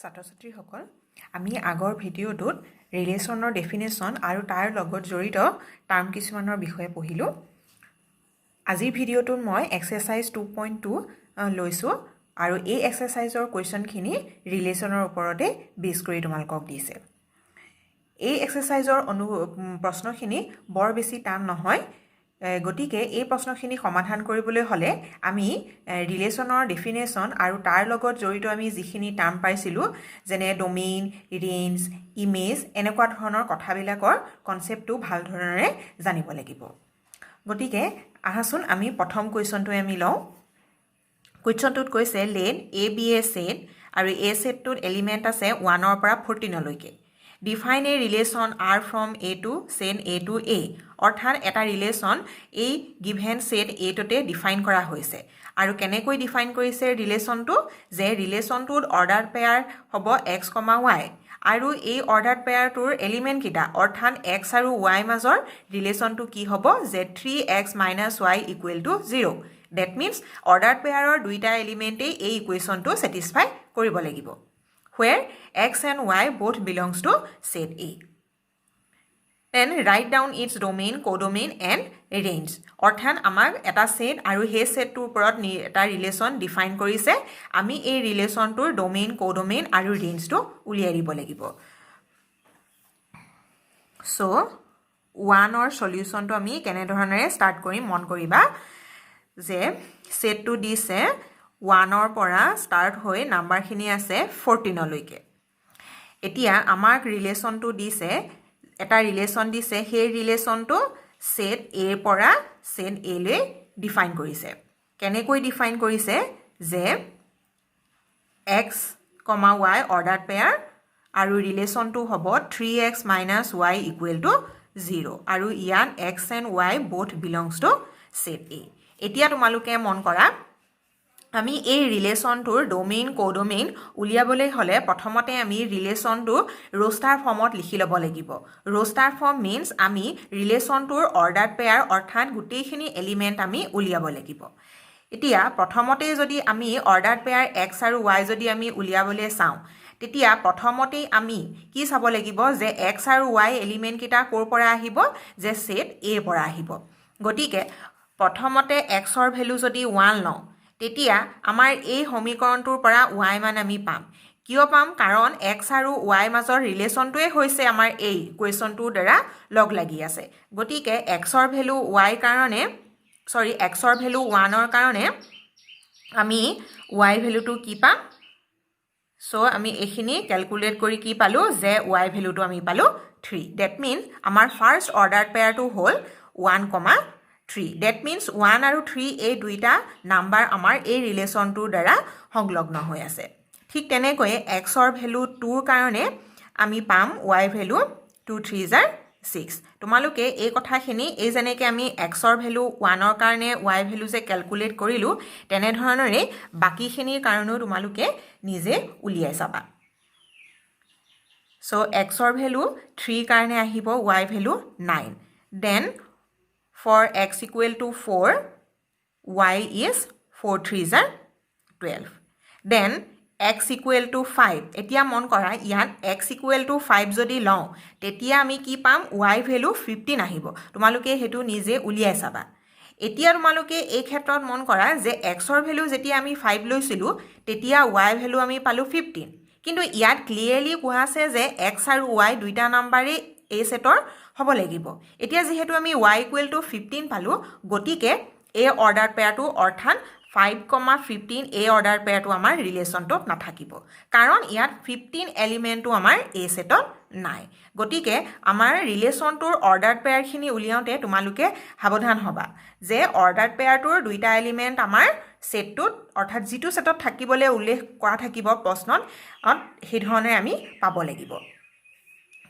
ছাত্ৰ-ছাত্ৰীসকল আমি আগৰ ভিডিঅ'টোত ৰিলেশ্যনৰ ডেফিনেশ্যন আৰু তাৰ লগত জড়িত টাৰ্ম কিছুমানৰ বিষয়ে পঢ়িলোঁ। আজিৰ ভিডিঅ'টোত মই এক্সাৰচাইজ 2.2 লৈছোঁ আৰু এই এক্সাৰচাইজৰ কুৱেশ্যনখিনি ৰিলেশ্যনৰ ওপৰতে বেছ কৰি তোমালোকক দিছে। এই এক্সাৰচাইজৰ প্ৰশ্নখিনি বৰ বেছি টান নহয়, গতিকে এই প্ৰশ্নখিনি সমাধান কৰিবলৈ হ'লে আমি ৰিলেশ্যনৰ ডেফিনেশ্যন আৰু তাৰ লগত জড়িত আমি যিখিনি টাৰ্ম পাইছিলোঁ যেনে ডমেইন, ৰেঞ্জ, ইমেজ এনেকুৱা ধৰণৰ কথাবিলাকৰ কনচেপ্টটো ভাল ধৰণেৰে জানিব লাগিব। গতিকে আহাচোন আমি প্ৰথম কুৱেশ্যনটোৱে আমি লওঁ। কুৱেশ্যনটোত কৈছে let A be a set আৰু এ ছেটটোত এলিমেণ্ট আছে 1 পৰা 14লৈকে। Define a relation R from A to set A to A, অৰ্থাৎ এটা ৰিলেশ্যন এই গিভেন ছেট এইটোতে ডিফাইন কৰা হৈছে। আৰু কেনেকৈ ডিফাইন কৰিছে ৰিলেশ্যনটো, যে ৰিলেশ্যনটোত অৰ্ডাৰ পেয়াৰ হ'ব x, y আৰু এই অৰ্ডাৰ পেয়াৰটোৰ এলিমেণ্টকেইটা অৰ্থাৎ x আৰু y মাজৰ ৰিলেশ্যনটো কি হ'ব, যে 3x - y = 0। That means order পেয়াৰৰ দুইটা এলিমেণ্টেই এই ইকুৱেশ্যনটো ছেটিছফাই কৰিব লাগিব। where x and y both belongs to set A. Then write down its domain, codomain and range. অৰ্থাৎ আমাক এটা সেট আৰু সেই সেটটোৰ ওপৰত এটা ৰিলেশ্যন ডিফাইন কৰিছে, আমি এই ৰিলেশ্যনটোৰ ডোমেইন, কোডোমেইন আৰু ৰেঞ্জটো উলিয়াই দিব লাগিব। সো 1ৰ সলিউশ্যনটো আমি কেনেধৰণেৰে ষ্টাৰ্ট কৰিম মন কৰিবা, যে সেটটো দিছে 1ৰ পৰা ষ্টাৰ্ট হৈ নাম্বাৰখিনি আছে 14লৈকে। এতিয়া আমাক ৰিলেশ্যনটো দিছে, এটা ৰিলেশ্যন দিছে, সেই ৰিলেশ্যনটো সেট এৰ পৰা সেট এলৈ ডিফাইন কৰিছে। কেনেকৈ ডিফাইন কৰিছে, যে x, y অৰ্ডাৰ পেয়াৰ আৰু ৰিলেশ্যনটো হ'ব 3x - y = 0 আৰু ইয়াত x and y both belongs to set A। এতিয়া তোমালোকে মন কৰা, আমি এই ৰিলেশ্যনটোৰ ডোমেইন, কোডোমেইন উলিয়াবলৈ হ'লে প্ৰথমতে আমি ৰিলেশ্যনটো ৰোষ্টাৰ ফৰ্মত লিখি ল'ব লাগিব। ৰোষ্টাৰ ফৰ্ম মিনছ আমি ৰিলেশ্যনটোৰ অৰ্ডাৰ পেয়াৰ অৰ্থাৎ গোটেইখিনি এলিমেণ্ট আমি উলিয়াব লাগিব। এতিয়া প্ৰথমতে যদি আমি অৰ্ডাৰ পেয়াৰ x আৰু y যদি আমি উলিয়াবলৈ চাওঁ, তেতিয়া প্ৰথমতেই আমি কি চাব লাগিব, যে x আৰু y এলিমেণ্টকেইটা ক'ৰ পৰা আহিব, যে ছেট এৰ পৰা আহিব। গতিকে প্ৰথমতে xৰ ভেলু যদি 1 লওঁ, তেতিয়া আমাৰ এই সমীকৰণটোৰ পৰা y মান আমি পাম। কিয় পাম, কাৰণ x আৰু y মাজৰ ৰিলেশ্যনটোৱে হৈছে আমাৰ এই কুৱেশ্যনটোৰ দ্বাৰা লগ লাগি আছে। গতিকে xৰ ভেলু 1ৰ কাৰণে আমি y ভেলুটো কি পাম, চ' আমি এইখিনি কেলকুলেট কৰি কি পালোঁ, যে y ভেলুটো আমি পালোঁ 3। ডেট মিনছ আমাৰ ফাৰ্ষ্ট অৰ্ডাৰ পেয়াৰটো হ'ল 1, 3। ডেট মিনছ 1 আৰু 3 এই দুইটা নাম্বাৰ আমাৰ এই ৰিলেশ্যনটোৰ দ্বাৰা সংলগ্ন হৈ আছে। ঠিক তেনেকৈ xৰ ভেলু 2ৰ কাৰণে আমি পাম y ভেলু 2 × 3 = 6। তোমালোকে এই কথাখিনি এই যেনেকৈ আমি xৰ ভেলু 1ৰ কাৰণে y ভেলু যে কেলকুলেট কৰিলোঁ, তেনেধৰণৰে বাকীখিনিৰ কাৰণেও তোমালোকে নিজে উলিয়াই চাবা। চ' xৰ ভেলু 3 কাৰণে আহিব y value 9। Then for x = 4, y is 4 × 3 = 12. Then x = 5. এতিয়া মন কৰা, ইয়াত x = 5 যদি লওঁ, তেতিয়া আমি কি পাম, y ভেলু 15 আহিব। তোমালোকে সেইটো নিজে উলিয়াই চাবা। এতিয়া তোমালোকে এই ক্ষেত্ৰত মন কৰা, যে xৰ ভেলু যেতিয়া আমি 5 লৈছিলোঁ, তেতিয়া y ভেলু আমি পালোঁ 15। কিন্তু ইয়াত ক্লিয়াৰলি কোৱা আছে যে x আৰু y দুইটা নাম্বাৰেই এই ছেটৰ হ'ব লাগিব। এতিয়া যিহেতু আমি y = 15 পালোঁ, গতিকে এই অৰ্ডাৰ পেয়াৰটো অৰ্থাৎ 5, 15 এই অৰ্ডাৰ পেয়াৰটো আমাৰ ৰিলেশ্যনটোত নাথাকিব, কাৰণ ইয়াত 15 এলিমেণ্টটো আমাৰ এই ছেটত নাই। গতিকে আমাৰ ৰিলেশ্যনটোৰ অৰ্ডাৰ পেয়াৰখিনি উলিয়াওঁতে তোমালোকে সাৱধান হ'বা, যে অৰ্ডাৰ পেয়াৰটোৰ দুইটা এলিমেণ্ট আমাৰ ছেটটোত অৰ্থাৎ যিটো ছেটত থাকিবলৈ উল্লেখ কৰা থাকিব প্ৰশ্নত, সেইধৰণে আমি পাব লাগিব।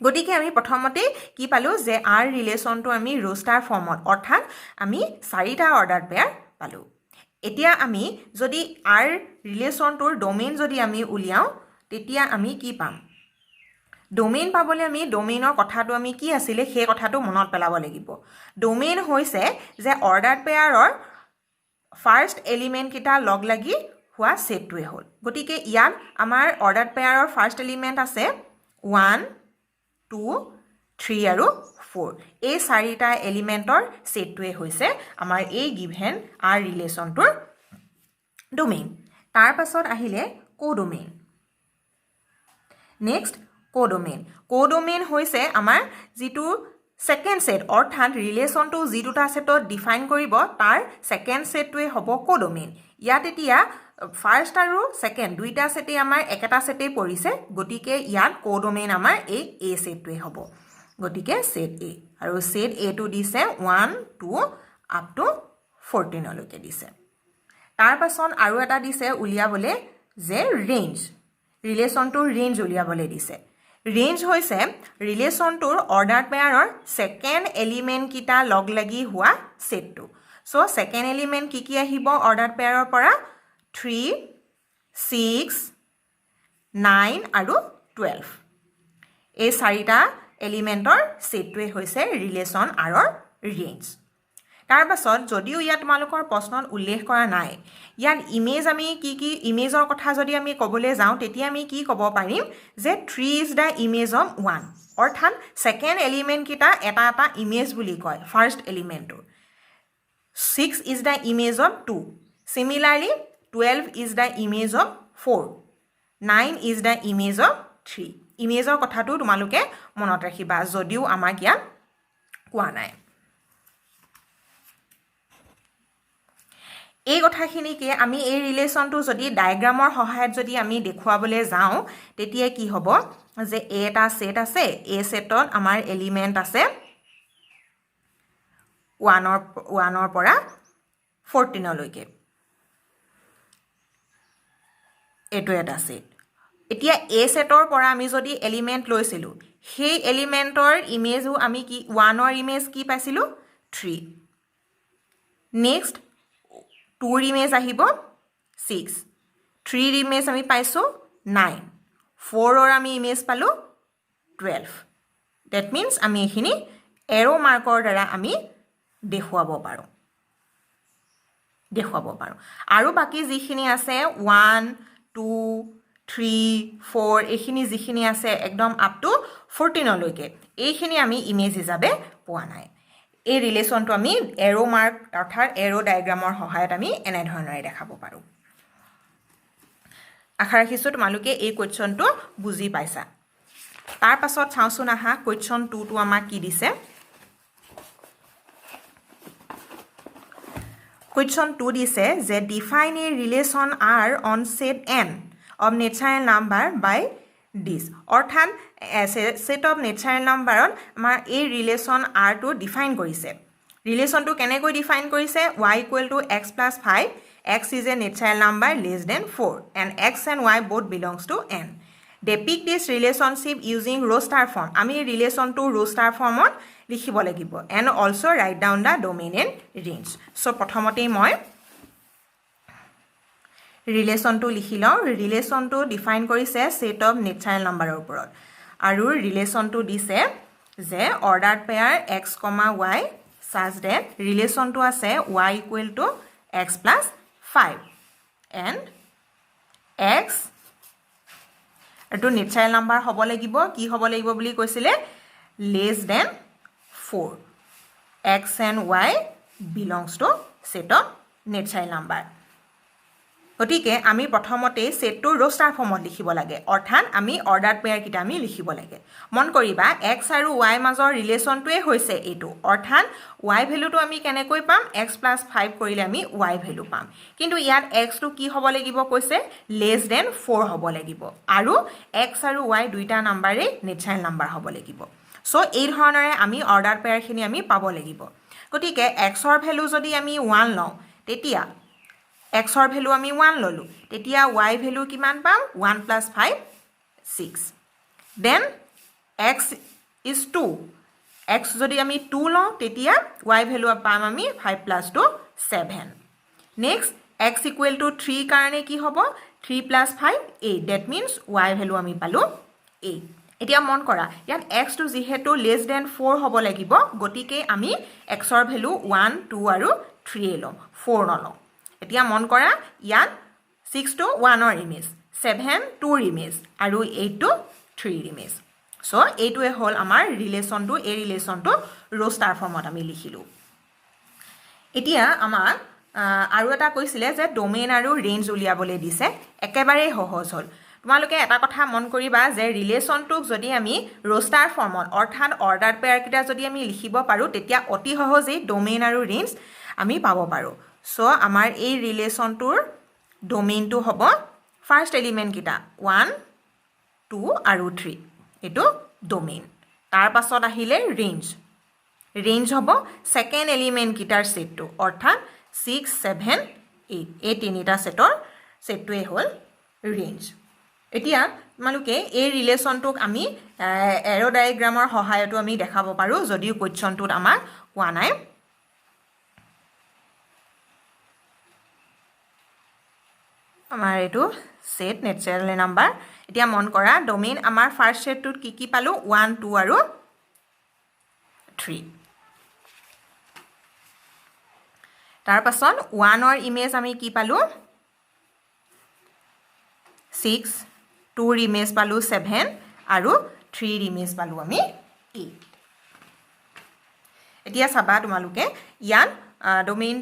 গতিকে আমি প্ৰথমতে কি পালোঁ, যে আৰ ৰিলেশ্যনটো আমি ৰোষ্টাৰ ফৰ্মত অৰ্থাৎ আমি 4টা অৰ্ডাৰ পেয়াৰ পালোঁ। এতিয়া আমি যদি আৰ ৰিলেশ্যনটোৰ ডোমেইন যদি আমি উলিয়াওঁ, তেতিয়া আমি কি পাম, ডোমেইন পাবলৈ আমি ডোমেইনৰ কথাটো আমি কি আছিলে সেই কথাটো মনত পেলাব লাগিব। ডোমেইন হৈছে যে অৰ্ডাৰ পেয়াৰৰ ফাৰ্ষ্ট এলিমেণ্টকেইটা লগ লাগি হোৱা সেটটোৱে হ'ল গতিকে ইয়াত আমাৰ অৰ্ডাৰ পেয়াৰৰ ফাৰ্স্ট এলিমেন্ট আছে 1 2 3 আৰু 4 এই চাৰিটা এলিমেন্টৰ সেটটোৱে হৈছে আমাৰ এই গিভেন আৰ ৰিলেচনটোৰ ডোমেইন তাৰ পাছত আহিলে কোডোমেইন নেক্সট কোডোমেইন হৈছে আমাৰ যিটো সেকেন্ড সেট অৰ্থাৎ ৰিলেচনটো যি দুটা সেটত ডিফাইন কৰিব তাৰ সেকেন্ড সেটটোৱে হ'ব কোডোমেইন ইয়াত এতিয়া ফাৰ্স্ট আৰু সেকেন্ড দুইটা সেটে আমাৰ একেটা সেটে পৰিছে গতিকে ইয়াত কোডোমেইন আমাৰ এই এ সেটটোৱে হ'ব গতিকে সেট এ আৰু সেট এ টো দিছে 1 2 আপ টু 14 লৈকে দিছে তাৰ পাছত আৰু এটা দিছে উলিয়াবলে যে ৰেঞ্জ ৰিলেচনটোৰ ৰেঞ্জ উলিয়াবলে দিছে ৰেঞ্জ হৈছে ৰিলেচনটোৰ অৰ্ডাৰ পেয়াৰৰ সেকেন্ড এলিমেন্ট কিটা লগ লাগি হোৱা সেটটো সো সেকেন্ড এলিমেন্ট কি আহিব অৰ্ডাৰ পেয়াৰৰ পৰা 3 6 9 আৰু 12 এই চাৰিটা এলিমেন্টৰ সেটটোৱে হৈছে ৰিলেচন আৰৰ ৰেঞ্জ তাৰ পাছত যদিও ইয়াত তোমালোকৰ প্ৰশ্নত উল্লেখ কৰা নাই ইয়াত ইমেজ আমি কি ইমেজৰ কথা যদি আমি ক'বলৈ যাওঁ তেতিয়া আমি কি ক'ব পাৰিম যে 3 ইজ দা ইমেজ অফ 1 অৰ্থাৎ সেকেন্ড এলিমেন্ট কিটা এটা এটা ইমেজ বুলি কয় ফাৰ্স্ট এলিমেন্টৰ 6 is the image of 2 similarly 12 is the image of 4 9 is the image of 3 ইমেজৰ কথাটো তোমালোকে মনত ৰাখিবা যদিও আমাক ইয়াত কোৱা নাই এই কথাখিনিকে আমি এই ৰিলেচনটো যদি ডায়াগ্ৰামৰ সহায়ত যদি আমি দেখুৱাবলৈ যাওঁ তেতিয়া কি হ'ব যে এটা সেট আছে এই সেটত আমাৰ এলিমেন্ট আছে 1 পৰা 14 লৈকে এটো এটা সেট এতিয়া এ সেটৰ পৰা আমি যদি এলিমেন্ট লৈছিলো সেই এলিমেন্টৰ ইমেজও আমি কি 1 ৰ ইমেজ কি পাইছিলো 3 নেক্সট 2 ৰ ইমেজ আহিব 6 3 ৰ ইমেজ আমি পাইছো 9 4 ৰ আমি ইমেজ পালো 12 দ্যাট মিন্স আমি এখিনি এৰো মাৰ্কৰ দ্বাৰা আমি দেখুৱাব পাৰো আৰু বাকি যিখিনি আছে 1 2 3 4 এখিনি যিখিনি আছে একদম আপ টু 14 লৈকে এইখিনি আমি ইমেজ হিচাপে পোৱা নাই এই ৰিলেচনটো আমি এৰো মাৰ্ক অৰ্থাৎ এৰো ডায়াগ্ৰামৰ সহায়ত আমি এনে ধৰণৰে দেখাব পাৰো আশা ৰাখিছো তোমালোকে এই কোৱেশ্চনটো বুজি পাইছা তাৰ পাছত চাওঁচোন আহা কোৱেশ্চন 2 টো আমাক কি দিছে কোৱেশ্চন 2 দিছে যে define a relation R on set n of natural number by this অৰ্থাৎ set of natural number আমাৰ এই ৰিলেচন r টো ডিফাইন কৰিছে ৰিলেচনটো কেনেকৈ ডিফাইন কৰিছে y = x + 5 x is a natural number less than 4 and x and y both belongs to n depict this relationship using row star form আমি ৰিলেচনটো row star formত লিখিব লাগিব and also write down the domain and range so প্ৰথমতে মই ৰিলেচনটো লিখি লওঁ ৰিলেচনটো define কৰিছে সেট অফ নেচাৰেল নাম্বাৰৰ ওপৰত আৰু ৰিলেচনটো দিছে যে order pair x, y such that ৰিলেচনটো আছে y = x + 5 and x এটো নেচাৰেল নাম্বাৰ হ'ব লাগিব কি হ'ব লাগিব বুলি কৈছিলে less than 4 x and y belongs to set of natural number গতিকে আমি প্ৰথমতে সেটটো ৰোস্টাৰ ফৰ্মত লিখিব লাগে অৰ্থাৎ আমি অৰ্ডাৰ পেয়াৰ কিটা আমি লিখিব লাগে মন কৰিবা x আৰু y মাজৰ ৰিলেচনটোৱে হৈছে এটো অৰ্থাৎ y ভ্যালুটো আমি কেনেকৈ পাম x + 5 কৰিলে আমি y ভ্যালু পাম কিন্তু ইয়াত x টো কি হ'ব লাগিব কৈছে less than 4 হ'ব লাগিব আৰু x আৰু y দুইটা নাম্বাৰে নেচাৰেল নাম্বাৰ হ'ব লাগিব সো এই ধৰণৰে আমি অৰ্ডাৰ পেয়াৰ খিনি আমি পাব লাগিব গতিকে x ৰ ভ্যালু যদি আমি 1 লওঁ তেতিয়া x ৰ ভ্যালু আমি 1 ললো তেতিয়া y ভ্যালু কিমান পাম 1 + 5 6 then x is 2 x যদি আমি 2 লওঁ তেতিয়া y ভ্যালু পাম আমি 5 + 2 7 next x = 3 কাৰণে কি হ'ব 3 + 5 8 that means y ভ্যালু আমি পালো 8 এতিয়া মন কৰা ইয়াত x টো যেহেতু less than 4 হ'ব লাগিব গতিকে আমি x ৰ ভ্যালু 1 2 আৰু 3 লম 4 নলম এতিয়া মন কৰা ইয়াত 6 to 1 ইমেজ 7 2 ইমেজ আৰু 8 to 3 ইমেজ সো এইটোৱে হ'ল আমাৰ ৰিলেচনটো এই ৰিলেচনটো ৰ' ষ্টাৰ ফৰ্মত আমি লিখিলোঁ এতিয়া আমাক আৰু এটা কৈছিলে যে ডোমেইন আৰু ৰেঞ্জ উলিয়াবলৈ দিছে একেবাৰে সহজ হ'ল তোমালোকে এটা কথা মন কৰিবা যে ৰিলেচনটোক যদি আমি ৰ' ষ্টাৰ ফৰ্মত অৰ্থাৎ অৰ্ডাৰ পেয়াৰকেইটা যদি আমি লিখিব পাৰোঁ তেতিয়া অতি সহজেই ডোমেইন আৰু ৰেঞ্জ আমি পাব পাৰোঁ সো আমাৰ এই ৰিলেচনটোৰ ডোমেইনটো হ'ব ফাৰ্ষ্ট এলিমেণ্টকেইটা 1 2 আৰু 3 এইটো ডোমেইন তাৰ পাছত আহিলে ৰেঞ্জ হ'ব সেকেন্ড এলিমেণ্ট কিটাৰ সেটটো অৰ্থাৎ 6 7 8 এই তিনিটা সেটটোৱে হ'ল ৰেঞ্জ এতিয়া তোমালোকে এই ৰিলেচনটোক আমি এৰো ডায়াগ্ৰামৰ সহায়তো আমি দেখাব পাৰোঁ যদিও কোৱেশ্চনটোত আমাক কোৱা নাই আমাৰ এইটো সেট নেচাৰেল নাম্বাৰ এতিয়া মন কৰা ডোমেইন আমাৰ ফাৰ্ষ্ট সেটটোত কি পালো 1 2 আৰু 3 তাৰ পাছত 1 ৰ ইমেজ আমি কি পালো 6 2 ৰ ইমেজ পালো 7 আৰু 3 ৰ ইমেজ পালো আমি 8 এতিয়া চাবা তোমালোকে ইয়াত ডোমেইন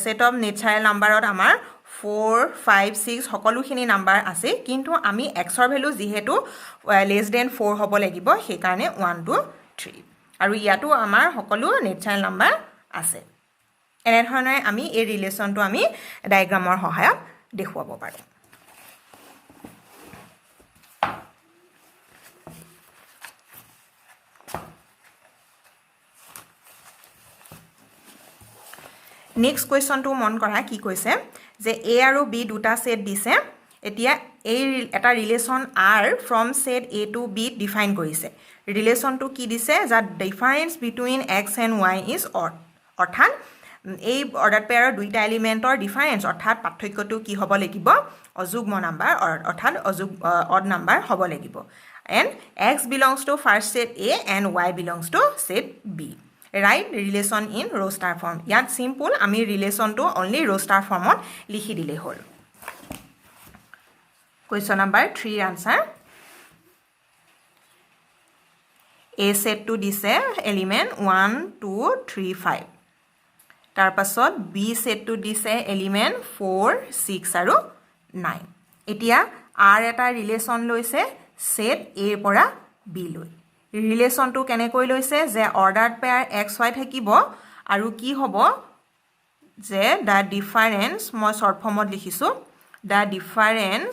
সেট অফ নেচাৰেল নাম্বাৰত আমাৰ 4 5 6 সকলোখিনি নাম্বাৰ আছে কিন্তু আমি xৰ ভ্যালু যেহেতু লেস দেন 4 হ'ব লাগিব সেই কাৰণে 1 2 3 আৰু ইয়াতো আমাৰ সকলো নেচাৰেল নাম্বাৰ আছে এনে ধৰণে আমি এই ৰিলেচনটো আমি ডায়াগ্ৰামৰ সহায়ত দেখুৱাব পাৰোঁ নেক্সট কোৱেশ্চনটো মন কৰা কি কৈছে যে A আৰু B দুটা সেট দিছে এতিয়া এই এটা relation R from set A to B define কৰিছে ৰিলেচনটো কি দিছে যে difference between x and y is odd অৰ্থাৎ এই অৰ্ডাৰ পেয়াৰৰ দুইটা এলিমেন্টৰ ডিফাৰেন্স অৰ্থাৎ পাৰ্থক্যটো কি হ'ব লাগিব অযুগ্ম নাম্বাৰ অৰ্থাৎ অড নাম্বাৰ হ'ব লাগিব and x belongs to first set A and y belongs to set B right relation in row star form ইয়াত simple আমি ৰিলেচনটো only row star formত লিখি দিলে হ'ল question number 3 answer A set to দিছে element 1 2 3 5 তাৰ পাছত B set to দিছে element 4 6 আৰু 9 এতিয়া R এটা ৰিলেচন লৈছে set A পৰা B লৈ ৰিলেচনটো কেনেকৈ লৈছে যে অৰ্ডাৰ পেয়াৰ xy থাকিব আৰু কি হ'ব যে দা ডিফাৰেন্স মই শৰ্ট ফৰ্মত লিখিছো the difference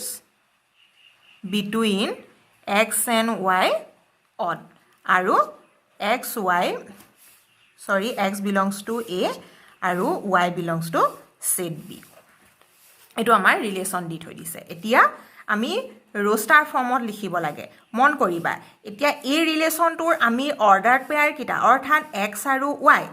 between x and y odd আৰু x belongs to A আৰু y belongs to set B এটো আমাৰ ৰিলেচন দি থৈ দিছে এতিয়া আমি row star ফৰ্মত লিখিব লাগে মন কৰিবা এতিয়া এই ৰিলেচনটোৰ আমি অৰ্ডাৰ পেয়াৰ কিটা অৰ্থাৎ x আৰু y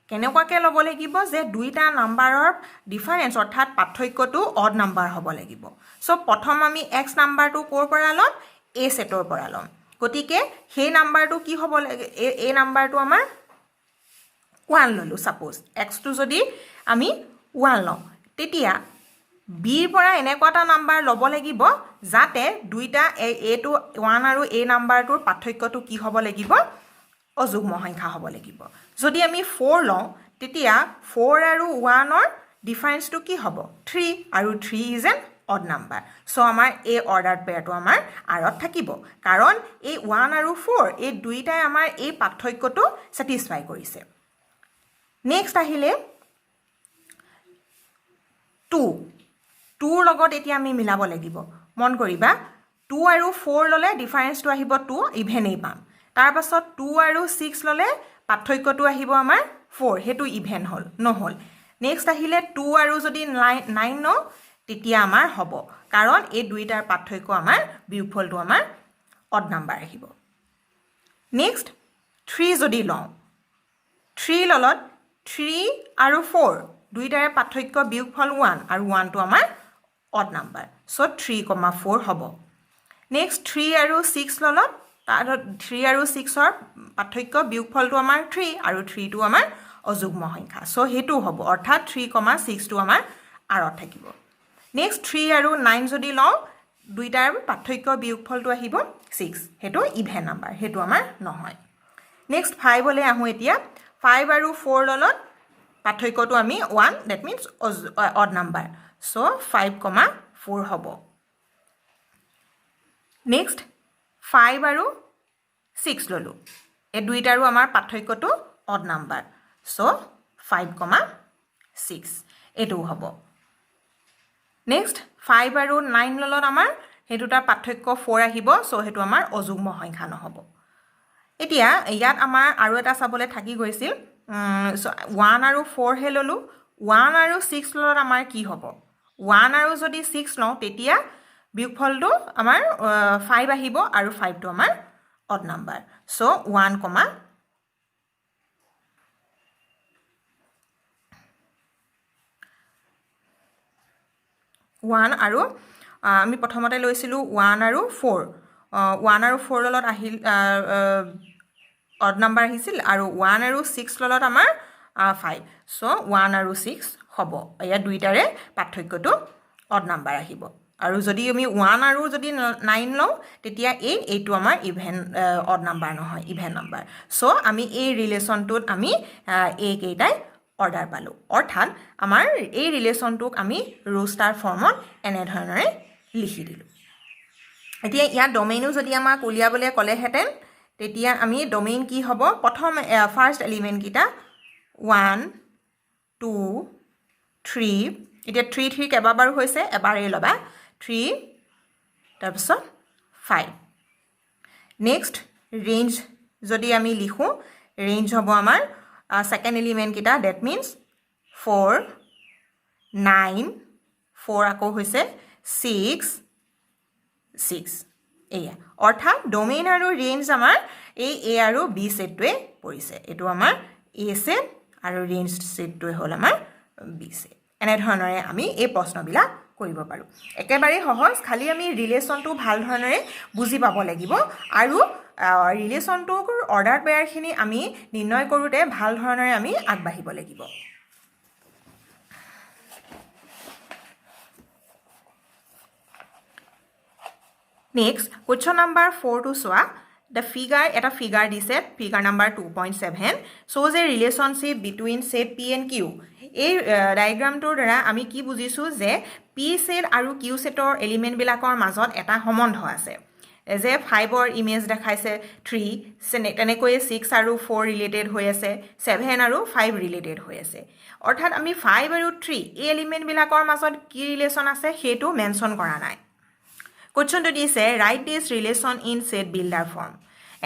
কেনেকুৱাকৈ ল'ব লাগিব যে দুইটা নাম্বাৰৰ ডিফাৰেন্স অৰ্থাৎ পাৰ্থক্যটো অড নাম্বাৰ হ'ব লাগিব সো প্ৰথম আমি x নাম্বাৰটো ক'ৰ পৰা ল'ম a সেটৰ পৰা ল'ম গতিকে সেই নাম্বাৰটো কি হ'ব লাগে a নাম্বাৰটো আমাৰ 1 ললো সাপোজ x টো যদি আমি 1 লওঁ তেতিয়া b পৰা এনেকুৱাটা নাম্বাৰ ল'ব লাগিব যাতে দুইটা a টো 1 আৰু a নাম্বাৰটোৰ পাৰ্থক্যটো কি হ'ব লাগিব অযুগ্ম সংখ্যা হ'ব লাগিব যদি আমি 4 লওঁ তেতিয়া 4 আৰু 1 ৰ ডিফাৰেন্সটো কি হ'ব 3 আৰু 3 is an odd number so আমাৰ এই অৰ্ডাৰ পেয়াৰটো আমাৰ আৰত থাকিব কাৰণ এই 1 আৰু 4 এই দুইটাই আমাৰ এই পাৰ্থক্যটো স্যাটিসফাই কৰিছে নেক্সট আহিলে 2 লগত এতিয়া আমি মিলাব লাগিব মন কৰিবা 2 আৰু 4 ললে ডিফাৰেন্সটো আহিব 2 ইভেনই পাম তাৰ পাছত 2 আৰু 6 ললে পাৰ্থক্যটো আহিব আমাৰ 4 হেতু ইভেন হল নহল নেক্সট আহিলে 2 আৰু যদি 9 ন তেতিয়া আমাৰ হ'ব কাৰণ এই দুইটাৰ পাৰ্থক্য আমাৰ বিয়োগফলটো আমাৰ অড নাম্বাৰ আহিব নেক্সট 3 যদি লওঁ 3 ললত 3 আৰু 4 দুইটাৰে পাৰ্থক্য বিয়োগফল 1 আৰু 1 টো আমাৰ অড নাম্বাৰ সো 3,4 হ'ব নেক্সট 3 আৰু 6 ললত তাৰ 3 আৰু 6 ৰ পাৰ্থক্য বিয়োগফলটো আমাৰ 3 আৰু 3 টো আমাৰ অযুগ্ম সংখ্যা সো হেতু হ'ব অৰ্থাৎ 3,6 টো আমাৰ আৰত থাকিব নেক্সট 3 আৰু 9 যদি লওঁ দুইটাৰ পাৰ্থক্য বিয়োগফলটো আহিব 6 হেটো ইভেন নাম্বাৰ হেটো আমাৰ নহয় নেক্সট 5 লৈ আহো এতিয়া 5 আৰু 4 লগত পাৰ্থক্যটো আমি 1 that means odd number so 5,4 হ'ব নেক্সট 5 আৰু 6 ললো এই দুইটাৰো আমাৰ পাৰ্থক্যটো odd number so 5,6 এটো হ'ব নেক্সট 5 আৰু 9 লগত আমাৰ হেতুটা পাৰ্থক্য 4 আহিব so হেতু আমাৰ অযুগ্ম সংখ্যা নহব এতিয়া ইয়াত আমাৰ আৰু এটা চাবলে থাকি গৈছিল 1 আৰু 4 হে ললো 1 আৰু 6 লগত আমাৰ কি হ'ব 1 আৰু যদি 6 লওঁ তেতিয়া বিয়োগফলটো আমাৰ 5 আহিব আৰু 5 টো আমাৰ odd number so 1, 1 আৰু আমি প্ৰথমতে লৈছিলো 1 আৰু 4 1 আৰু 4 লগত আহিল odd number আহিছিল আৰু 1 আৰু 6 লগত আমাৰ 5 so 1 আৰু 6 হ'ব এয়া দুইটাৰে পাৰ্থক্যটো odd number আহিব আৰু যদি আমি 1 আৰু যদি 9 লওঁ তেতিয়া এইটো আমাৰ ইভেন odd number নহয় ইভেন নাম্বাৰ so আমি এই ৰিলেচনটোত আমি এই কেইটাই অৰ্ডাৰ পালো অৰ্থাৎ আমাৰ এই ৰিলেচনটোক আমি ৰো ষ্টাৰ ফৰ্মত এনে ধৰণৰে লিখি দিলো এতিয়া ইয়া ডোমেইনও যদি আমাক উলিয়াবলে কলেহেতেন তেতিয়া আমি ডোমেইন কি হ'ব প্ৰথম ফাৰ্স্ট এলিমেন্ট কিটা 1 2 3 এতিয়া 3 3 কেবাবাৰ হৈছে এবাৰে লবা 3 তাৰপিছত 5 নেক্সট ৰেঞ্জ যদি আমি লিখো ৰেঞ্জ হ'ব আমাৰ second element kita that means 4 9 4 আকৌ হৈছে 6 6 এয়া অৰ্থাৎ ডোমেইন আৰু ৰেঞ্জ আমাৰ এই a আৰু b সেটটোৱে পৰিছে এটো আমাৰ a সেট আৰু ৰেঞ্জ সেটটোৱে হ'ল আমাৰ b সেট এনে ধৰণৰে আমি এই প্ৰশ্নবিলাক কৰিব পাৰো একেবাৰে সহজ খালি আমি ৰিলেচনটো ভাল ধৰণৰে বুজি পাব লাগিব আৰু ৰিলেচনটোৰ অৰ্ডাৰ পেয়াৰখিনি আমি নিৰ্ণয় কৰোতে ভাল ধৰণৰে আমি আগবাঢ়িব লাগিব next question number 4 to show the figure এটা figure দিছে figure number 2.7 shows a relationship between set p and q এই ডায়াগ্ৰামটোৰ দ্বাৰা আমি কি বুজিছো যে p set আৰু q setৰ এলিমেন্ট বিলাকৰ মাজত এটা সম্বন্ধ আছে যে 5 ৰ ইমেজ দেখাইছে 3 তেনেকৈ 6 আৰু 4 ৰিলেটেড হৈ আছে 7 আৰু 5 ৰিলেটেড হৈ আছে অৰ্থাৎ আমি 5 আৰু 3 এই এলিমেন্ট বিলাকৰ মাজত কি ৰিলেচন আছে হেতু মেনশন কৰা নাই কোৱেশ্চন টো দিছে write this relation in set builder form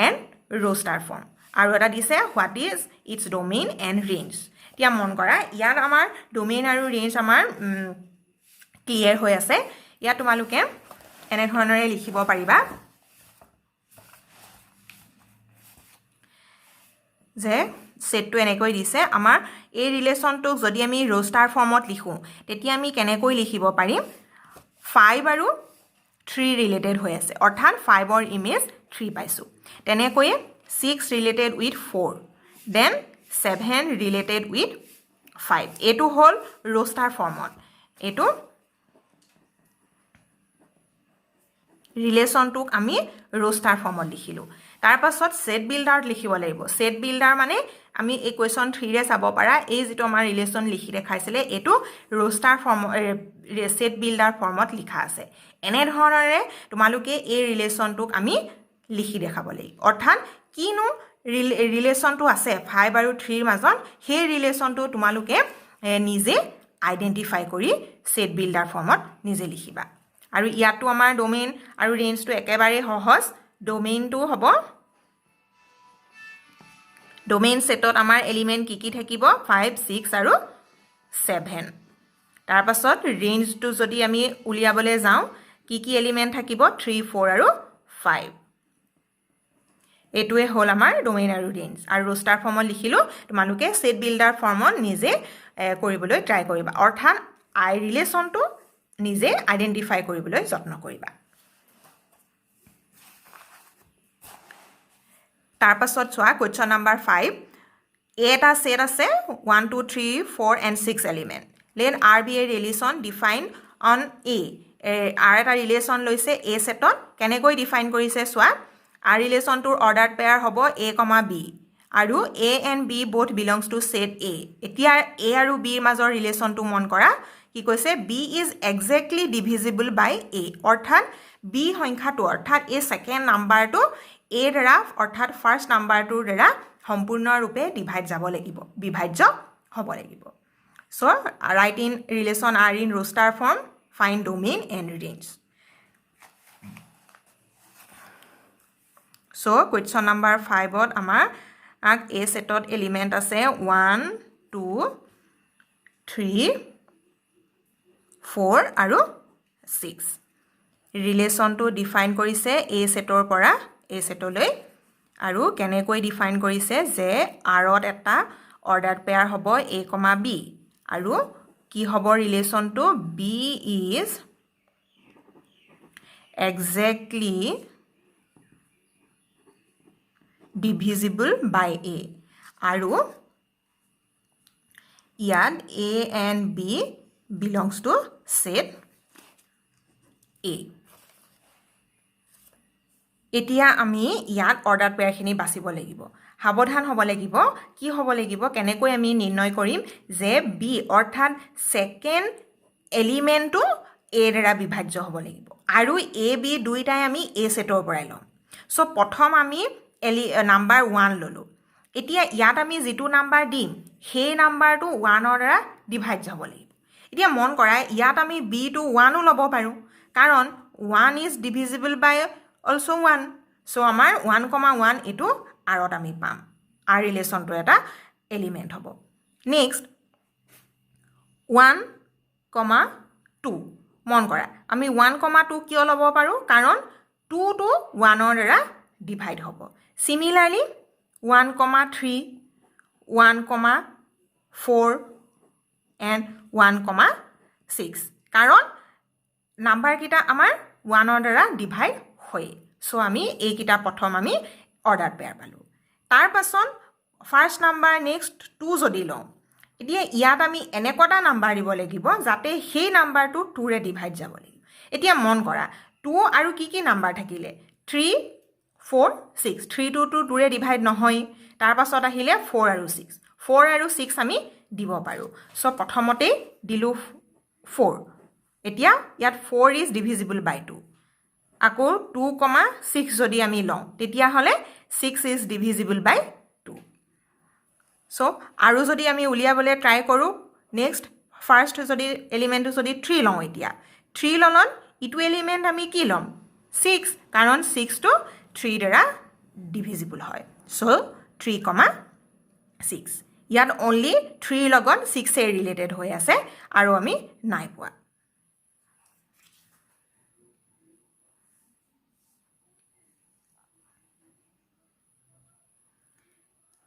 and row star form আৰু এটা দিছে what is its domain and range এতিয়া মন কৰা ইয়াত আমাৰ ডোমেইন আৰু ৰেঞ্জ আমাৰ ক্লিয়াৰ হৈ আছে ইয়া তোমালোকে এনে ধৰণৰে লিখিব পাৰিবা যে সেটটো এনেকৈ দিছে আমাৰ এই ৰিলেচনটো যদি আমি ৰো ষ্টাৰ ফৰ্মত লিখো তেতিয়া আমি কেনেকৈ লিখিব পাৰিম 5 আৰু 3 ৰিলেটেড হৈ আছে অৰ্থাৎ 5 ৰ ইমেজ 3 পাইছো তেনেকৈ 6 related with 4 then 7 related with 5 এটো হল ৰো ষ্টাৰ ফৰ্মত এটো ৰিলেচনটোক আমি ৰো ষ্টাৰ ফৰ্মত লিখিলো তাৰ পাছত সেট বিল্ডাৰত লিখিব লাগিব সেট বিল্ডাৰ মানে আমি এই কোৱেশ্চন 3 ৰে চাব পাৰা এই যেটো আমাৰ ৰিলেচন লিখি দেখাইছিলে এটো ৰো ষ্টাৰ ফৰ্ম সেট বিল্ডাৰ ফৰ্মত লিখা আছে এনে ধৰণৰে তোমালোকে এই ৰিলেচনটোক আমি লিখি দেখাব লাগিব অৰ্থাৎ কিনো ৰিলেচনটো আছে 5 আৰু 3 ৰ মাজত সেই ৰিলেচনটো তোমালোকে নিজে আইডেন্টিফাই কৰি সেট বিল্ডাৰ ফৰ্মত নিজে লিখিবা আৰু ইয়াতো আমাৰ ডোমেইন আৰু ৰেঞ্জটো একেবাৰে সহজ ডোমেইনটো হ'ব ডোমেইন সেটত আমাৰ এলিমেন্ট কি থাকিব 5 6 আৰু 7 তাৰ পাছত ৰেঞ্জটো যদি আমি উলিয়াবলে যাওঁ কি এলিমেন্ট থাকিব 3 4 আৰু 5 এটোৱে হল আমাৰ ডোমেইন আৰু ৰেঞ্জ আৰু ৰো ষ্টাৰ ফৰ্মত লিখিলো তোমালোকে সেট বিল্ডাৰ ফৰ্মত নিজে কৰিবলৈ ট্ৰাই কৰিবা অৰ্থাৎ আই ৰিলেচনটো নিজে আইডেন্টিফাই কৰিবলৈ যত্ন কৰিবা তাৰ পাছত চোৱা কোৱেশ্চন নাম্বাৰ 5 এটা সেট আছে 1 2 3 4 and 6 element let r be a relation defined on a আৰু এটা ৰিলেশ্যন লৈছে এ ছেটত কেনেকৈ ডিফাইন কৰিছে চোৱা আৰু ৰিলেশ্যনটোৰ অৰ্ডাৰ পেয়াৰ হ'ব a, b আৰু a and b both belongs to set a এতিয়া a আৰু b ৰ মাজৰ ৰিলেশ্যনটো মন কৰা কি কৈছে b is exactly divisible by a অৰ্থাৎ b সংখ্যাটো অৰ্থাৎ এই সেকেন্ড নাম্বাৰটো a দ্বাৰা অৰ্থাৎ ফাৰ্স্ট নাম্বাৰটোৰ দ্বাৰা সম্পূৰ্ণৰূপে বিভাজ্য হ'ব লাগিব so write in relation are in roster form find domain and range so question number 5 ত আমাৰ a সেটত এলিমেন্ট আছে 1 2 3 4 আৰু 6 ৰিলেশ্যনটো ডিফাইন কৰিছে a সেটৰ পৰা a সেটলৈ আৰু কেনেকৈ ডিফাইন কৰিছে যে r ত এটা অৰ্ডাৰ পেয়াৰ হ'ব a, b আৰু কি হ'ব ৰিলেশ্যনটো b is exactly divisible by a আৰু ইয়াত a and b belongs to set a এতিয়া আমি ইয়াত অৰ্ডাৰ পেয়াৰখিনি বাছিব লাগিব সাৱধান হ'ব লাগিব কি হ'ব লাগিব কেনেকৈ আমি নিৰ্ণয় কৰিম যে b অৰ্থাৎ সেকেন্ড এলিমেন্টটো a দ্বাৰা বিভাজ্য হ'ব লাগিব আৰু a b দুইটাই আমি a সেটৰ পৰাই লম সো প্ৰথম আমি নাম্বাৰ 1 ললো এতিয়া ইয়াত আমি যেটো নাম্বাৰ দিম সেই নাম্বাৰটো 1 ৰ দ্বাৰা ডিভাইড হ'ব লাগিব এতিয়া মন কৰা ইয়াত আমি b টো 1 ও ল'ব পাৰো কাৰণ 1 is divisible by also 1 so আমাৰ 1,1 এটো r ত আমি পাম r ৰিলেশ্যনটো এটা এলিমেন্ট হ'ব নেক্সট 1,2 মন কৰা আমি 1,2 কিয় ল'ব পাৰো কাৰণ 2 টো 1 ৰ দ্বাৰা ডিভাইড হ'ব similarly 1,3 1,4 and 1,6 কাৰণ নাম্বাৰ কিটা আমাৰ 1 ৰ দ্বাৰা ডিভাইড হয় সো আমি এই কিটা প্ৰথম আমি অৰ্ডাৰ পেয়াৰ পালো তাৰ পাছত ফাৰ্স্ট নাম্বাৰ নেক্সট 2 যদি লওঁ এতিয়া ইয়াত আমি এনেকটা নাম্বাৰ দিব লাগিব যাতে সেই নাম্বাৰটো 2 ৰে ডিভাইড যাব লাগিব এতিয়া মন কৰা 2 আৰু কি নাম্বাৰ থাকিলে 3 4 6 3 to 2 ৰে ডিভাইড নহয় তাৰ পাছত আহিলে 4 আৰু 6 আমি দিব পাৰো সো প্ৰথমতে দিলু 4 এতিয়া ইয়াত 4 is divisible by 2 আকৌ 2,6 যদি আমি লওঁ তেতিয়া হলে 6 is divisible by 2 সো আৰু যদি আমি উলিয়াবলে ট্ৰাই কৰো নেক্সট ফাৰ্স্ট যদি এলিমেন্টটো যদি 3 লওঁ এতিয়া 3 ললত ইটো এলিমেন্ট আমি কি লম 6 কাৰণ 6 টো 3 দ্বাৰা divisible হয় সো 3,6 ইয়াত only 3 লগত 6 এ ৰিলেটেড হৈ আছে আৰু আমি নাই পোৱা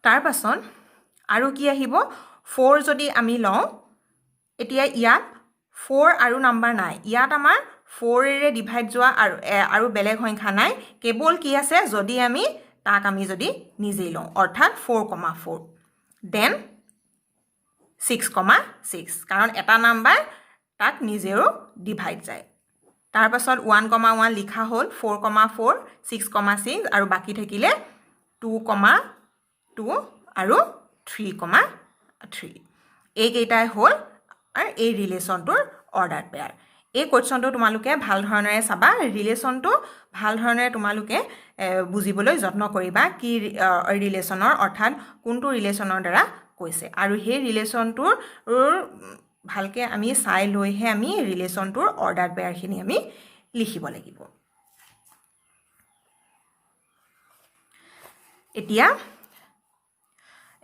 তাৰ পাছত আৰু কি আহিব 4 যদি আমি লওঁ এতিয়া ইয়াত 4 আৰু নাম্বাৰ নাই ইয়াত আমাৰ 4 ৰে ডিভাইড যোৱা আৰু বেলেগ সংখ্যা নাই কেৱল কি আছে যদি আমি তাক আমি যদি নিজেই লওঁ অৰ্থাৎ 4,4 দেন 6,6 কাৰণ এটা নাম্বাৰ তাক নিজেও ডিভাইড যায় তাৰ পাছত 1,1 লিখা হ'ল 4,4 6,6 আৰু বাকি থাকিলে 2,2 আৰু 3,3 এই কেইটাই হ'ল আৰু এই ৰিলেশ্যনটোৰ অৰ্ডাৰ পেয়াৰ এই কোৱেশ্চনটো তোমালোকে ভাল ধৰণেৰে চাবা ৰিলেশ্যনটো ভাল ধৰণেৰে তোমালোকে বুজিবলৈ যত্ন কৰিবা কি ৰিলেশ্যনৰ অৰ্থাৎ কোনটো ৰিলেশ্যনৰ দ্বাৰা কৈছে আৰু সেই ৰিলেশ্যনটোৰ ভালকে আমি চাই লৈহে আমি ৰিলেশ্যনটোৰ অৰ্ডাৰ পেয়াৰখিনি আমি লিখিব লাগিব এতিয়া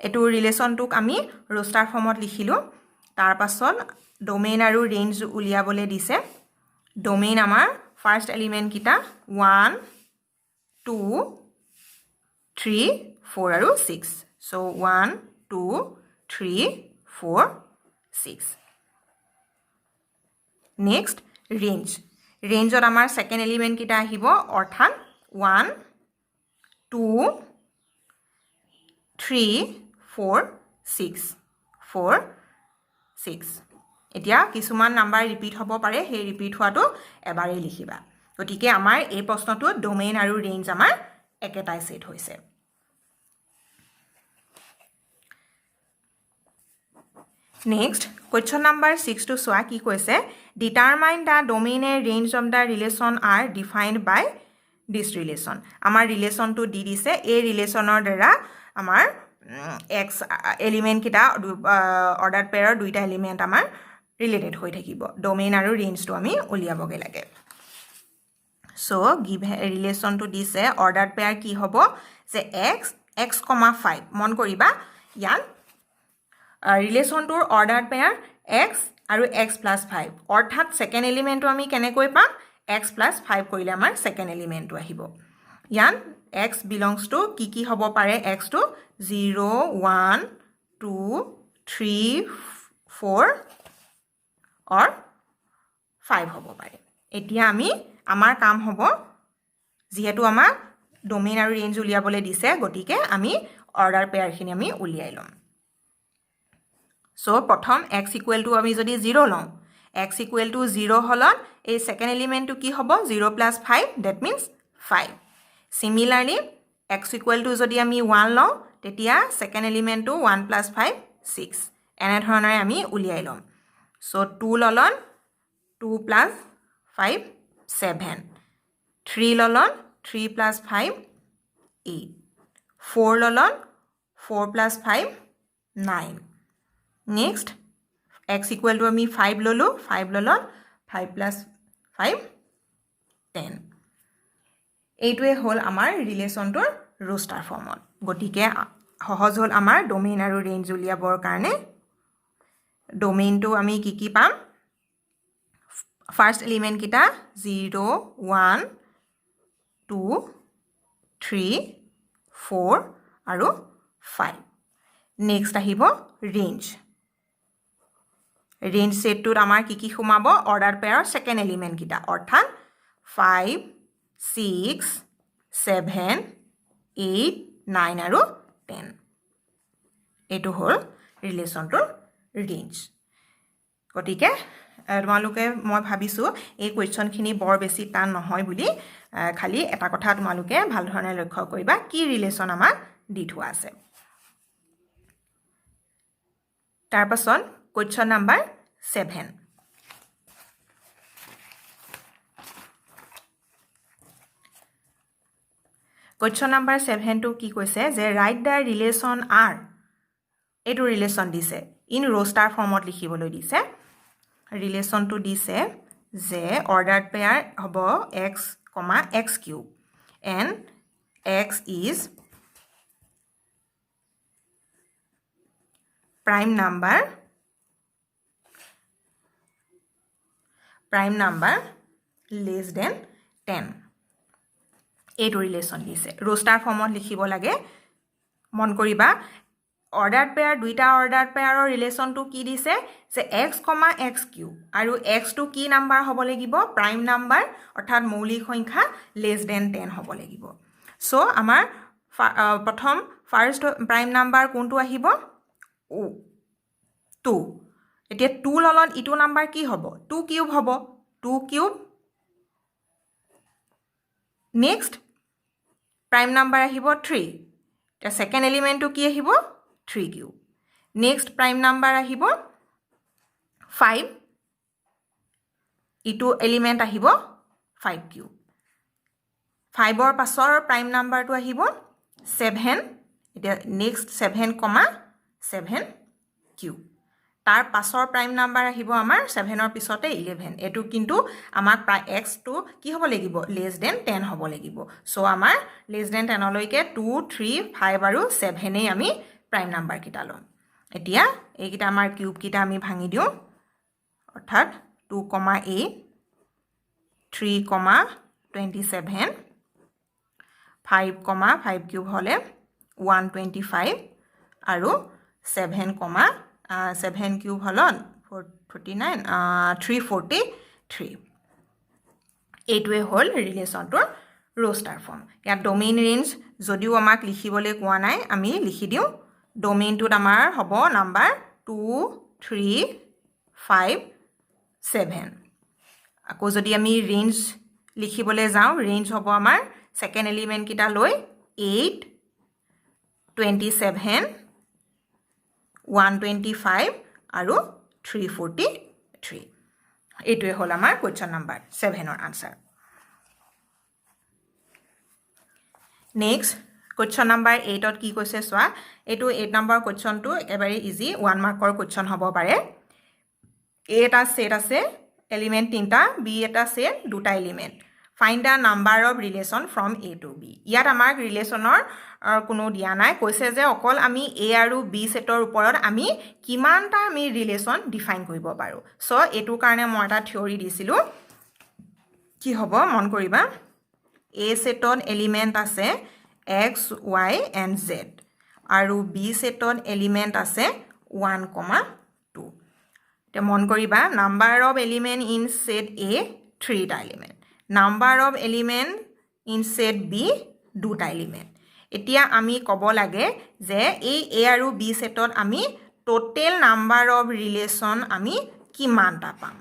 এটো ৰিলেশ্যনটোক আমি roster ফৰ্মত লিখিলো তাৰ পাছত ডোমেইন আৰু ৰেঞ্জ উলিয়াবলৈ দিছে ডোমেইন আমাৰ ফাৰ্স্ট এলিমেন্ট কিটা 1 2 3 4 আৰু 6 so 1 2 3 4 6 next rangeত আমাৰ সেকেন্ড এলিমেন্ট কিটা আহিব অৰ্থাৎ 1 2 3 4 6 4 6 এতিয়া কিছুমান নাম্বাৰ ৰিপিট হ'ব পাৰে সেই ৰিপিট হোৱাটো এবাৰেই লিখিবা গতিকে আমাৰ এই প্ৰশ্নটো ডোমেইন আৰু ৰেঞ্জ আমাৰ একেটাই সেট হৈছে Next, question number 6 to soa ki koise determine the domain and range of the relation are defined by this relation. Amar relation to di dise a relation or dera amar x element kita ordered pair or duita element amar related hoi thakibo. Domain aru range to ami uliaboge lage. So give a relation to dise ordered pair ki hobo se x, 5 mon koriba yan relation to ordered pair x আৰু x plus 5 অৰ্থাৎ second element টো আমি কেনেকৈ পাম x plus 5 কৰিলে আমাৰ second element টো আহিব ইয়ান x belongs to কি হ'ব পাৰে x টো 0 1 2 3 4 or 5 হ'ব পাৰে এতিয়া আমি আমাৰ কাম হ'ব যেহেতু আমাৰ ডোমেইন আৰু ৰেঞ্জ উলিয়াবলৈ দিছে গতিকে আমি অৰ্ডাৰ পেয়াৰ খিনি আমি উলিয়াই লম So, prothom x equal to ami jodi 0 long. X equal to 0 holon, a second element to ki hobo 0 plus 5, that means 5. Similarly, x equal to jodi ami 1 long, tetia second element to 1 plus 5, 6. Ene dhoroner ami uliyai lom. So, 2 lolon, 2 plus 5, 7. 3 lolon, 3 plus 5, 8. 4 lolon, 4 plus 5, 9. Next, x equal to ami 5 lolo, 5 lolo, 5 plus 5, 10. এইটোৱে হল আমাৰ ৰিলেচনটোৰ roster ফৰ্মত গতিকে সহজ হল আমাৰ domain আৰু range উলিয়াবৰ কাৰণে ডোমেইনটো আমি কি পাম ফাৰ্স্ট এলিমেন্ট কিটা 0 1 2 3 4 আৰু 5 নেক্সট আহিব range Range set to amar ki khumabo order pair second element kita orthat 5 6 7 8 9 aru 10 etu hol relation to range gotike তোমালোকে মই ভাবিছো এই কোৱেশ্চন খিনি বৰ বেছি টান নহয় বুলি খালি এটা কথা তোমালোকে ভাল ধৰণে লক্ষ্য কৰিবা কি ৰিলেচন আমাৰ দি থোৱা আছে তাৰ পাছত Question number 7. Question number 7 to ki koise je write the relation R. Etu relation dise in roster format likhiboloi dise. Relation to dise je ordered pair hobo x, x cube and x is prime number less than 10 এইটো relation দিছে roster ফৰ্মত লিখিব লাগে মন কৰিবা ordered pair দুইটা ordered pair ৰ ৰিলেচনটো কি দিছে যে x, x cube আৰু x টো কি নাম্বাৰ হ'ব লাগিব প্ৰাইম নাম্বাৰ অৰ্থাৎ মৌলিক সংখ্যা less than 10 হ'ব লাগিব সো আমাৰ প্ৰথম ফাৰ্স্ট প্ৰাইম নাম্বাৰ কোনটো আহিব 2 এতিয়া 2 ললন ইটো নাম্বাৰ কি হ'ব 2 কিউব হ'ব 2 কিউব নেক্সট প্ৰাইম নাম্বাৰ আহিব 3 তে সেকেন্ড এলিমেন্ট টু কি আহিব 3 কিউব নেক্সট প্ৰাইম নাম্বাৰ আহিব 5 ইটো এলিমেন্ট আহিব 5 কিউব 5 ৰ পাছৰ প্ৰাইম নাম্বাৰটো আহিব 7 এতিয়া নেক্সট 7, 7 কিউব তাৰ পাছৰ প্ৰাইম নাম্বাৰ আহিব আমাৰ 7 ৰ পিছতে 11 এটো কিন্তু আমাক x টো কি হ'ব লাগিব less than 10 হ'ব লাগিব সো আমাৰ less than 10 লৈকে 2 3 5 আৰু 7 এ আমি প্ৰাইম নাম্বাৰ কিটা লম এতিয়া এই কিটা আমাৰ কিউব কিটা আমি ভাঙি দিও অৰ্থাৎ 2, 8 3, 27 5, 5 কিউব হলে 125 আৰু 7, 7 কিউব হলন 49 343 এইটোৱে হল ৰিলেচনটোৰ roster form ইয়াত ডোমেইন ৰেঞ্জ যদিও আমাক লিখিবলৈ কোৱা নাই আমি লিখি দিও ডোমেইনটোত আমাৰ হ'ব নাম্বাৰ 2 3 5 7 আকৌ যদি আমি ৰেঞ্জ লিখিবলৈ যাওঁ ৰেঞ্জ হ'ব আমাৰ সেকেন্ড এলিমেন্ট কিটা লৈ 8 27 125 আৰু 343 এইটোৱে হ'ল আমাৰ কোৱেশ্চন নম্বৰ 7 ৰ আনসাৰ নেক্সট কোৱেশ্চন নম্বৰ 8 ত কি কৈছে সোৱা এটো 8 নম্বৰ কোৱেশ্চনটো একেবাৰে ইজি 1 মাৰ্কৰ কোৱেশ্চন হ'ব পাৰে A এটা সেট আছে এলিমেন্ট তিনটা B এটা সেট দুটা element find da number of relation from A to B ইয়াত আমাৰ ৰিলেশনৰ কোনো দিয়া নাই কৈছে যে অকল আমি A আৰু B সেটৰ ওপৰত আমি কিমানটা আমি ৰিলেশন ডিফাইন কৰিব পাৰো সো এটো কাৰণে মই এটা থিওৰি দিছিলো কি হ'ব মন কৰিবা A সেটত এলিমেন্ট আছে x y and z আৰু B সেটত এলিমেন্ট আছে 1, 2 তে মন কৰিবা number of element in shed A 3 টা element number of element in shed B 2 টা এলিমেন্ট এতিয়া আমি ক'ব লাগে যে এই A আৰু B সেটত আমি টোটেল নাম্বাৰ অফ ৰিলেশন আমি কিমানটা পাম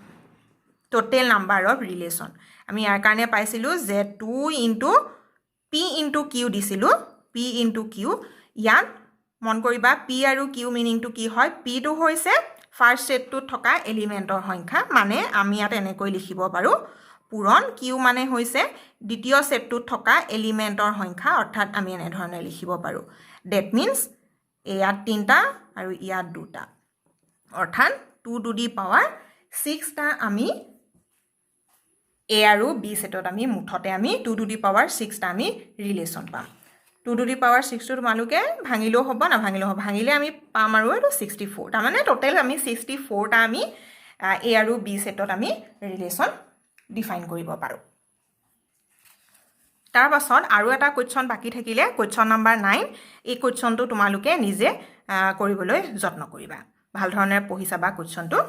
টোটেল নাম্বাৰ অফ ৰিলেশন আমি ইয়াৰ কাৰণে পাইছিলো যে 2 into p into q দিছিলো p into q ইয়াত মন কৰিবা p আৰু q মিনিং টু কি হয় p টু হৈছে ফাৰ্স্ট সেটটো থকা এলিমেন্টৰ সংখ্যা মানে আমি ইয়াত এনেকৈ লিখিব পাৰো পূৰণ q মানে হৈছে দ্বিতীয় সেটটো থকা এলিমেন্টৰ সংখ্যা অৰ্থাৎ আমি এনে ধৰণে লিখিব পাৰো দ্যাট মিন্স ইয়াত তিনটা আৰু ইয়াত দুটা অৰ্থাৎ 2 to the power 6 টা আমি A আৰু B সেটত আমি মুঠতে আমি 2 to the power 6 টা আমি ৰিলেশন পাম 2 to the power 6 টো তোমালোকে ভাঙিলেও হ'ব না ভাঙিলেও হ'ব ভাঙিলে আমি পাম আৰু এটো 64 টা মানে টোটাল আমি 64 টা আমি A আৰু B সেটত আমি ৰিলেশন ডিফাইন কৰিব পাৰো তাৰ পাছত আৰু এটা কোৱেশ্চন বাকি থাকিলে কোৱেশ্চন নম্বৰ 9 এই কোৱেশ্চনটো তোমালোকে নিজে কৰিবলৈ যত্ন কৰিবা ভাল ধৰণে পঢ়ি চাবা কোৱেশ্চনটো